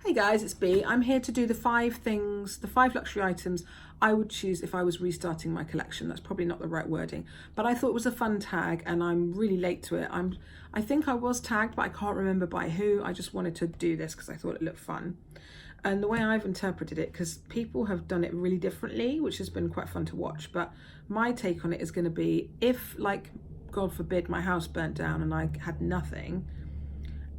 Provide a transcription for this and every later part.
Hey guys, it's B. I'm here to do the 5 luxury items I would choose if I was restarting my collection. That's probably not the right wording, but I thought it was a fun tag and I'm really late to it. I think I was tagged, but I can't remember by who. I just wanted to do this because I thought it looked fun. And the way I've interpreted it, because people have done it really differently, which has been quite fun to watch, but my take on it is going to be if, like, God forbid, my house burnt down and I had nothing,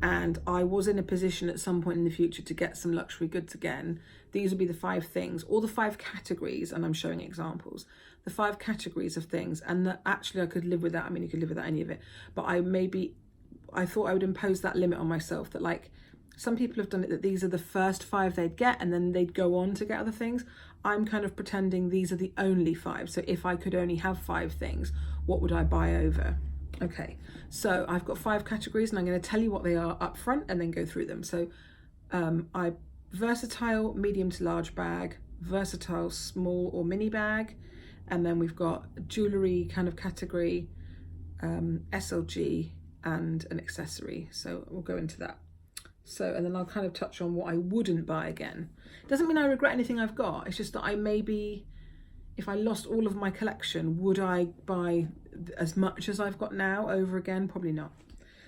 and I was in a position at some point in the future to get some luxury goods again, these would be the 5 things, or the 5 categories, and I'm showing examples, the 5 categories of things, and that actually I could live with that. I mean, you could live without any of it, but I thought I would impose that limit on myself, that like, some people have done it that these are the first 5 they'd get and then they'd go on to get other things. I'm kind of pretending these are the only 5. So if I could only have 5 things, what would I buy over? Okay, so I've got 5 categories and I'm going to tell you what they are up front and then go through them. So versatile medium to large bag, versatile small or mini bag, and then we've got jewellery kind of category, SLG, and an accessory. So we'll go into that. So, and then I'll kind of touch on what I wouldn't buy again. Doesn't mean I regret anything I've got. It's just that I maybe, if I lost all of my collection, would I buy as much as I've got now over again? Probably not.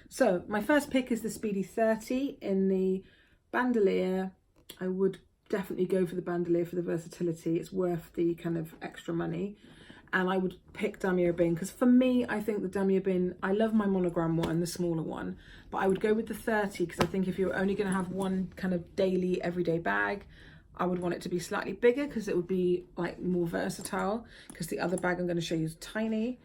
So my first pick is the Speedy 30 in the bandolier. I would definitely go for the bandolier for the versatility. It's worth the kind of extra money. And I would pick damier bin because for me, I think the damier bin, I love my monogram one, the smaller one, but I would go with the 30 because I think if you're only going to have one kind of daily, everyday bag, I would want it to be slightly bigger because it would be like more versatile, because the other bag I'm going to show you is tiny.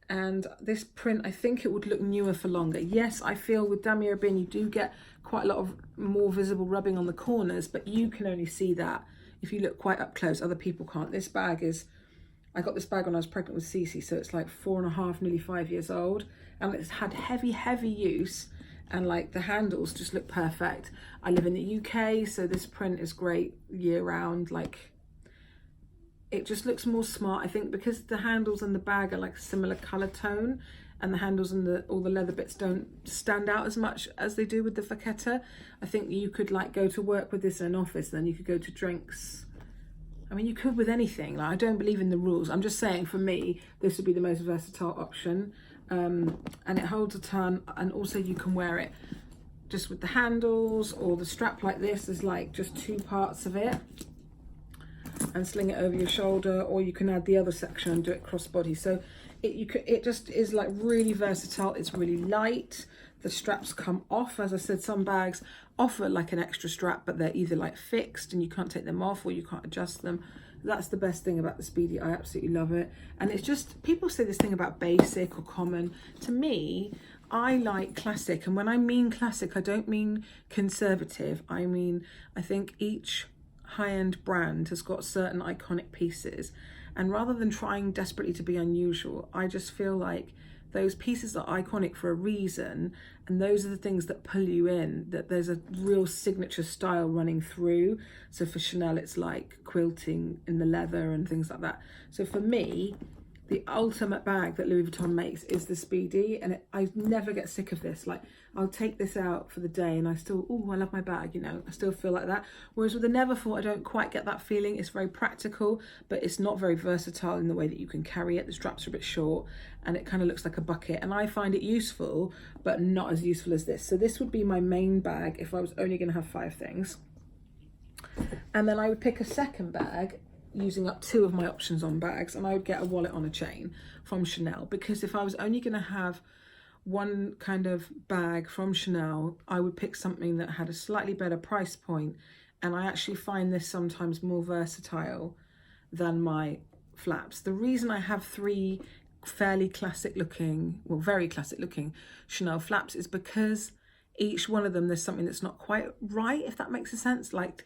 And this print, I think it would look newer for longer. Yes, I feel with damier bin, you do get quite a lot of more visible rubbing on the corners, but you can only see that if you look quite up close. Other people can't. This bag is, I got this bag when I was pregnant with Cece, so it's like 4.5, nearly 5 years old, and it's had heavy use, and like the handles just look perfect. I live in the UK, so this print is great year round. Like, it just looks more smart, I think, because the handles and the bag are like a similar color tone, and the handles and all the leather bits don't stand out as much as they do with the Vachetta. I think you could like go to work with this in an office, then you could go to drinks. I mean, you could with anything. Like, I don't believe in the rules. I'm just saying, for me, this would be the most versatile option. And it holds a ton, and also you can wear it just with the handles or the strap like this. There's like just 2 parts of it, and sling it over your shoulder, or you can add the other section and do it crossbody. So it just is like really versatile. It's really light. The straps come off. As I said, some bags offer like an extra strap, but they're either like fixed and you can't take them off, or you can't adjust them. That's the best thing about the Speedy. I absolutely love it. And it's just, people say this thing about basic or common. To me, I like classic. And when I mean classic, I don't mean conservative. I mean, I think each high-end brand has got certain iconic pieces, and rather than trying desperately to be unusual, I just feel like those pieces are iconic for a reason, and those are the things that pull you in, that there's a real signature style running through. So for Chanel, it's like quilting in the leather and things like that. So for me, the ultimate bag that Louis Vuitton makes is the Speedy, and I never get sick of this. Like, I'll take this out for the day and I still, oh, I love my bag, you know, I still feel like that. Whereas with the Neverfull, I don't quite get that feeling. It's very practical, but it's not very versatile in the way that you can carry it. The straps are a bit short and it kind of looks like a bucket, and I find it useful, but not as useful as this. So this would be my main bag if I was only going to have 5 things. And then I would pick a second bag using up 2 of my options on bags, and I would get a wallet on a chain from Chanel, because if I was only going to have one kind of bag from Chanel, I would pick something that had a slightly better price point, and I actually find this sometimes more versatile than my flaps. The reason I have 3 fairly classic looking, well, very classic looking Chanel flaps is because each one of them, there's something that's not quite right, if that makes a sense. Like,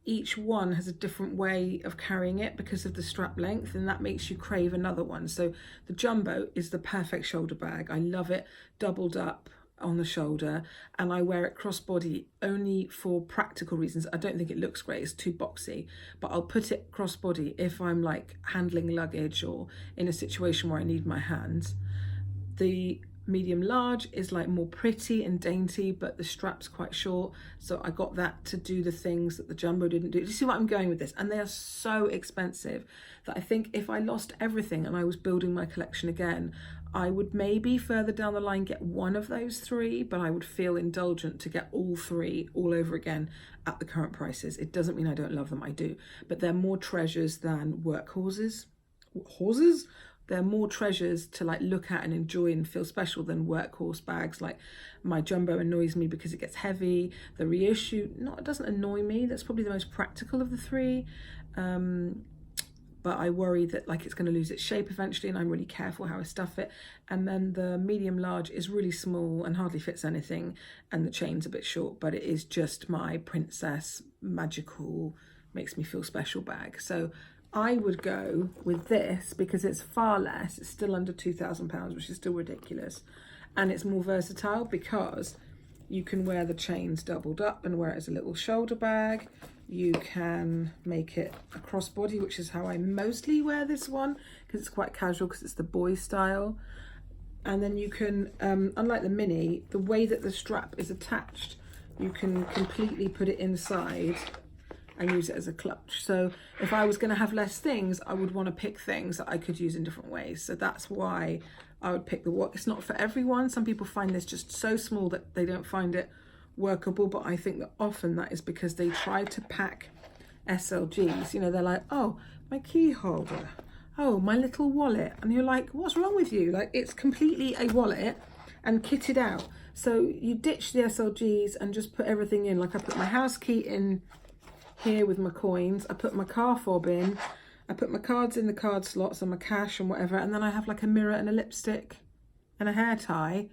each one has a different way of carrying it because of the strap length, and that makes you crave another one. So the Jumbo is the perfect shoulder bag. I love it doubled up on the shoulder, and I wear it crossbody only for practical reasons. I don't think it looks great, it's too boxy, but I'll put it crossbody if I'm like handling luggage or in a situation where I need my hands. The medium large is like more pretty and dainty, but the strap's quite short. So I got that to do the things that the jumbo didn't do. Do you see what I'm going with this? And they are so expensive that I think if I lost everything and I was building my collection again, I would maybe further down the line get one of those three, but I would feel indulgent to get all three all over again at the current prices. It doesn't mean I don't love them, I do, but they're more treasures than workhorses. Horses? They're more treasures to like look at and enjoy and feel special than workhorse bags. Like my jumbo annoys me because it gets heavy. The reissue, no, it doesn't annoy me. That's probably the most practical of the three. But I worry that like it's going to lose its shape eventually, and I'm really careful how I stuff it. And then the medium large is really small and hardly fits anything, and the chain's a bit short, but it is just my princess magical, makes me feel special bag. So I would go with this because it's far less. It's still under £2,000, which is still ridiculous. And it's more versatile because you can wear the chains doubled up and wear it as a little shoulder bag. You can make it a crossbody, which is how I mostly wear this one because it's quite casual because it's the boy style. And then you can, unlike the mini, the way that the strap is attached, you can completely put it inside and use it as a clutch. So if I was going to have less things, I would want to pick things that I could use in different ways. So that's why I would pick the what. It's not for everyone. Some people find this just so small that they don't find it workable, but I think that often that is because they try to pack SLGs. You know, they're like, oh, my key holder, oh, my little wallet, and you're like, what's wrong with you? Like, it's completely a wallet and kitted out. So you ditch the SLGs and just put everything in. Like I put my house key in here with my coins, I put my car fob in, I put my cards in the card slots and my cash and whatever, and then I have like a mirror and a lipstick and a hair tie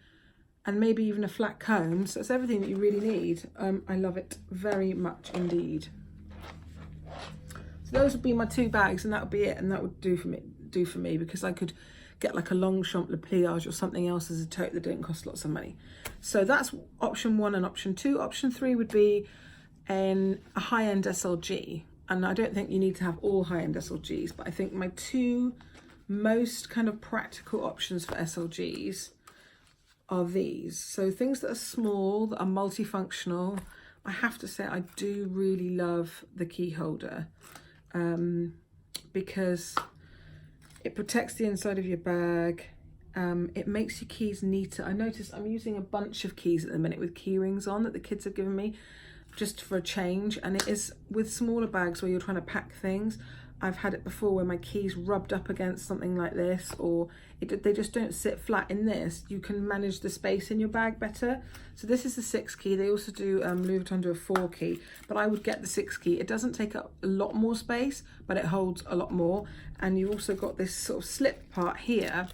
and maybe even a flat comb. So it's everything that you really need. I love it very much indeed. So those would be my two bags, and that would be it, and that would do for me because I could get like a Longchamp Le Pliage or something else as a tote that didn't cost lots of money. So that's option 1 and option 2. Option 3 would be a high-end SLG, and I don't think you need to have all high-end SLGs, but I think my two most kind of practical options for SLGs are these. So things that are small, that are multifunctional. I have to say I do really love the key holder because it protects the inside of your bag. It makes your keys neater. I noticed I'm using a bunch of keys at the minute with key rings on that the kids have given me just for a change, and it is with smaller bags where you're trying to pack things. I've had it before where my keys rubbed up against something like this, or they just don't sit flat. In this, you can manage the space in your bag better. So this is the 6 key. They also do Louis Vuitton do a 4 key, but I would get the 6 key. It doesn't take up a lot more space, but it holds a lot more. And you've also got this sort of slip part here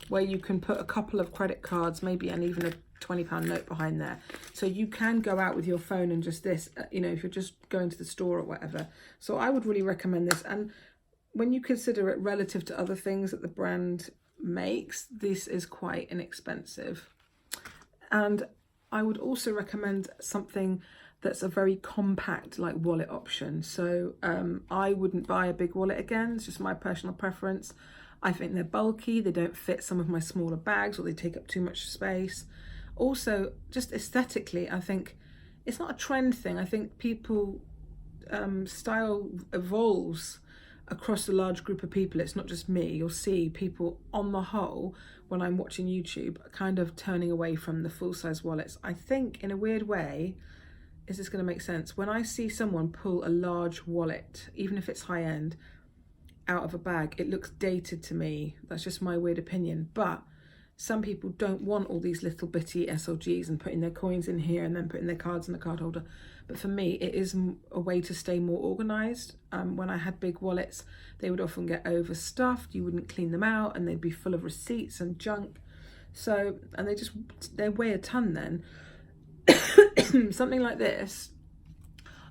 where you can put a couple of credit cards, maybe, and even a £20 note behind there. So you can go out with your phone and just this, you know, if you're just going to the store or whatever. So I would really recommend this. And when you consider it relative to other things that the brand makes, this is quite inexpensive. And I would also recommend something that's a very compact like wallet option. So I wouldn't buy a big wallet again. It's just my personal preference. I think they're bulky, they don't fit some of my smaller bags, or they take up too much space. Also, just aesthetically, I think it's not a trend thing. I think people, style evolves across a large group of people. It's not just me. You'll see people on the whole, when I'm watching YouTube, kind of turning away from the full-size wallets. I think in a weird way, is this going to make sense? When I see someone pull a large wallet, even if it's high-end, out of a bag, it looks dated to me. That's just my weird opinion. But some people don't want all these little bitty SLGs and putting their coins in here and then putting their cards in the card holder. But for me, it is a way to stay more organized. When I had big wallets, they would often get overstuffed. You wouldn't clean them out and they'd be full of receipts and junk. So, and they weigh a ton then. Something like this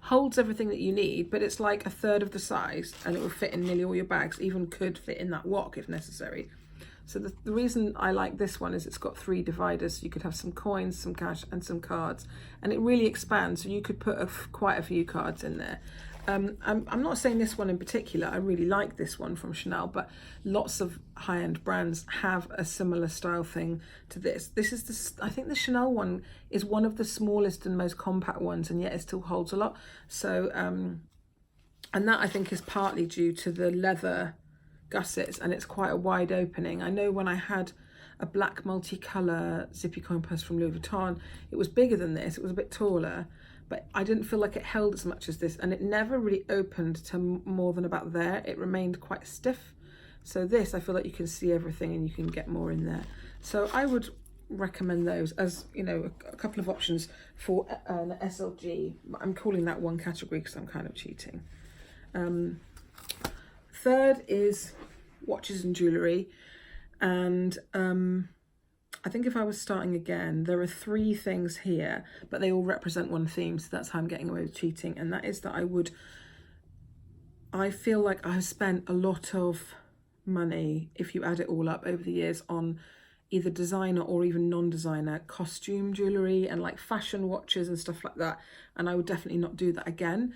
holds everything that you need, but it's like a third of the size, and it will fit in nearly all your bags, even could fit in that wok if necessary. So the reason I like this one is it's got 3 dividers. So you could have some coins, some cash, and some cards, and it really expands. So you could put quite a few cards in there. I'm not saying this one in particular, I really like this one from Chanel, but lots of high-end brands have a similar style thing to this. This is I think the Chanel one is one of the smallest and most compact ones, and yet it still holds a lot. So, and that I think is partly due to the leather gussets, and it's quite a wide opening. I know when I had a black multicolour zippy coin purse from Louis Vuitton, it was bigger than this, it was a bit taller, but I didn't feel like it held as much as this, and it never really opened to more than about there. It remained quite stiff. So this, I feel like you can see everything and you can get more in there. So I would recommend those as, you know, a couple of options for an SLG. I'm calling that one category because I'm kind of cheating. Third is watches and jewellery. And I think if I was starting again, there are 3 things here, but they all represent one theme, so that's how I'm getting away with cheating. And that is that I feel like I've spent a lot of money, if you add it all up over the years, on either designer or even non-designer costume jewellery and like fashion watches and stuff like that. And I would definitely not do that again.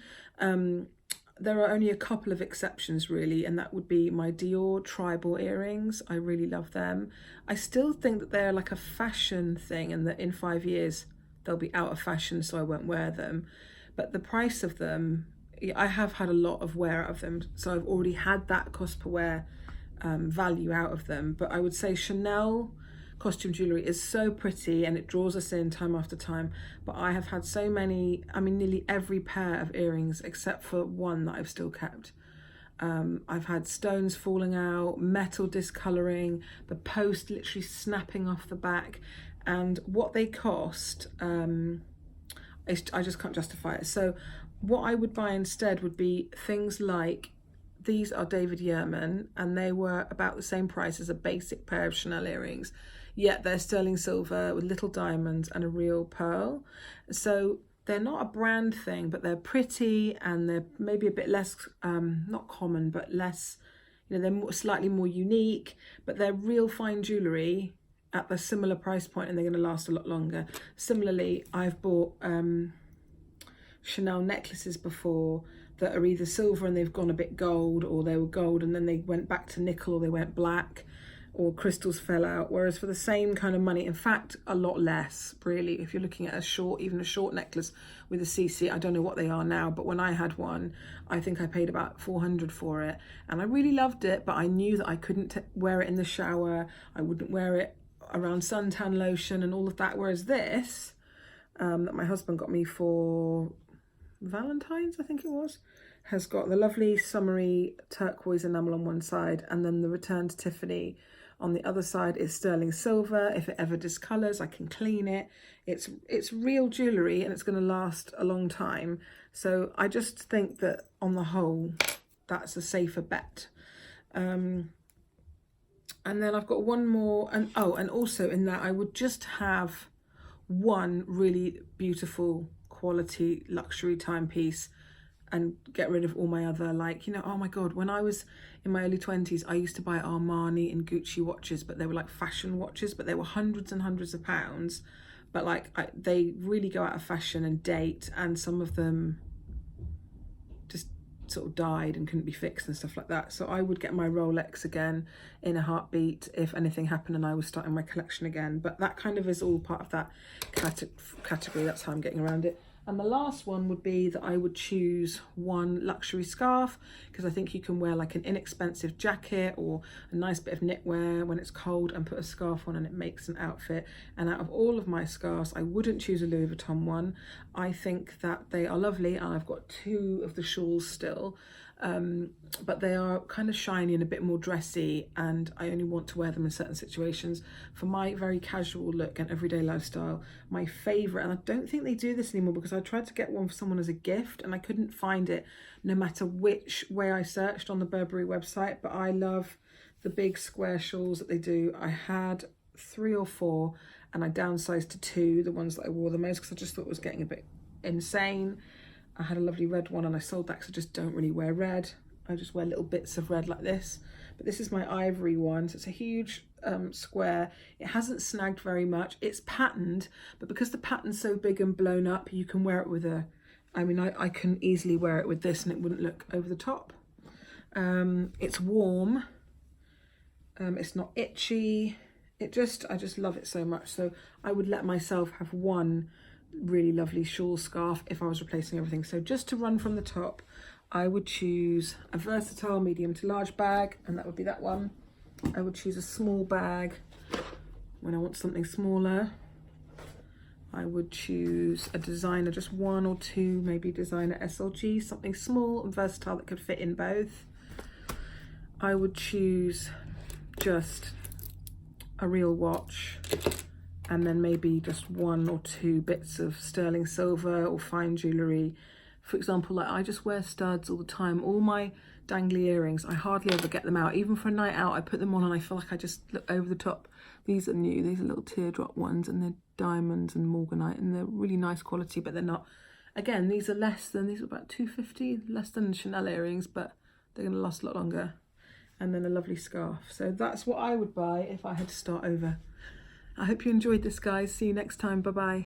There are only a couple of exceptions really, and that would be my Dior tribal earrings. I really love them. I still think that they're like a fashion thing and that in 5 years they'll be out of fashion, so I won't wear them. But the price of them, I have had a lot of wear out of them, so I've already had that cost per wear value out of them. But I would say Chanel costume jewellery is so pretty and it draws us in time after time, but I have had so many, I mean nearly every pair of earrings except for one that I've still kept. I've had stones falling out, metal discolouring, the post literally snapping off the back, and what they cost, I just can't justify it. So what I would buy instead would be things like, these are David Yurman and they were about the same price as a basic pair of Chanel earrings, yet they're sterling silver with little diamonds and a real pearl. So they're not a brand thing, but they're pretty and they're maybe a bit less, not common, but less, you know, they're slightly more unique, but they're real fine jewellery at a similar price point and they're going to last a lot longer. Similarly, I've bought Chanel necklaces before that are either silver and they've gone a bit gold, or they were gold and then they went back to nickel, or they went black, or crystals fell out, whereas for the same kind of money, in fact a lot less really, if you're looking at a short, even a short necklace with a CC, I don't know what they are now, but when I had one, I think I paid about 400 for it, and I really loved it, but I knew that I couldn't wear it in the shower, I wouldn't wear it around suntan lotion and all of that, whereas this that my husband got me for Valentine's, I think it was, has got the lovely summery turquoise enamel on one side, and then the returned Tiffany on the other side is sterling silver. If it ever discolors, I can clean it. It's real jewellery and it's going to last a long time. So I just think that on the whole, that's a safer bet. And then I've got one more, and also in that I would just have one really beautiful quality luxury timepiece and get rid of all my other, like, you know, oh my god, when I was in my early 20s I used to buy Armani and Gucci watches, but they were like fashion watches, but they were hundreds and hundreds of pounds, but like they really go out of fashion and date, and some of them just sort of died and couldn't be fixed and stuff like that. So I would get my Rolex again in a heartbeat if anything happened and I was starting my collection again. But that kind of is all part of that category. That's how I'm getting around it. And the last one would be that I would choose one luxury scarf, because I think you can wear like an inexpensive jacket or a nice bit of knitwear when it's cold and put a scarf on and it makes an outfit. And out of all of my scarves, I wouldn't choose a Louis Vuitton one. I think that they are lovely, and I've got 2 of the shawls still, but they are kind of shiny and a bit more dressy, and I only want to wear them in certain situations. For my very casual look and everyday lifestyle, my favourite, and I don't think they do this anymore because I tried to get one for someone as a gift and I couldn't find it no matter which way I searched on the Burberry website, but I love the big square shawls that they do. I had 3 or 4 and I downsized to 2, the ones that I wore the most, because I just thought it was getting a bit insane. I had a lovely red one and I sold that because I just don't really wear red. I just wear little bits of red like this. But this is my ivory one, so it's a huge square. It hasn't snagged very much. It's patterned, but because the pattern's so big and blown up, you can wear it with a I mean, I can easily wear it with this and it wouldn't look over the top. It's warm. It's not itchy. I just love it so much. So I would let myself have one really lovely shawl scarf if I was replacing everything. So just to run from the top, I would choose a versatile medium to large bag, and that would be that one. I would choose a small bag when I want something smaller. I would choose a designer, just one or two, maybe designer SLG, something small and versatile that could fit in both. I would choose just a real watch, and then maybe just one or two bits of sterling silver or fine jewellery. For example, like I just wear studs all the time. All my dangly earrings, I hardly ever get them out. Even for a night out, I put them on and I feel like I just look over the top. These are new, these are little teardrop ones, and they're diamonds and morganite, and they're really nice quality, but they're not, again, these are about $2.50, less than Chanel earrings, but they're going to last a lot longer. And then a lovely scarf. So that's what I would buy if I had to start over. I hope you enjoyed this, guys. See you next time. Bye bye.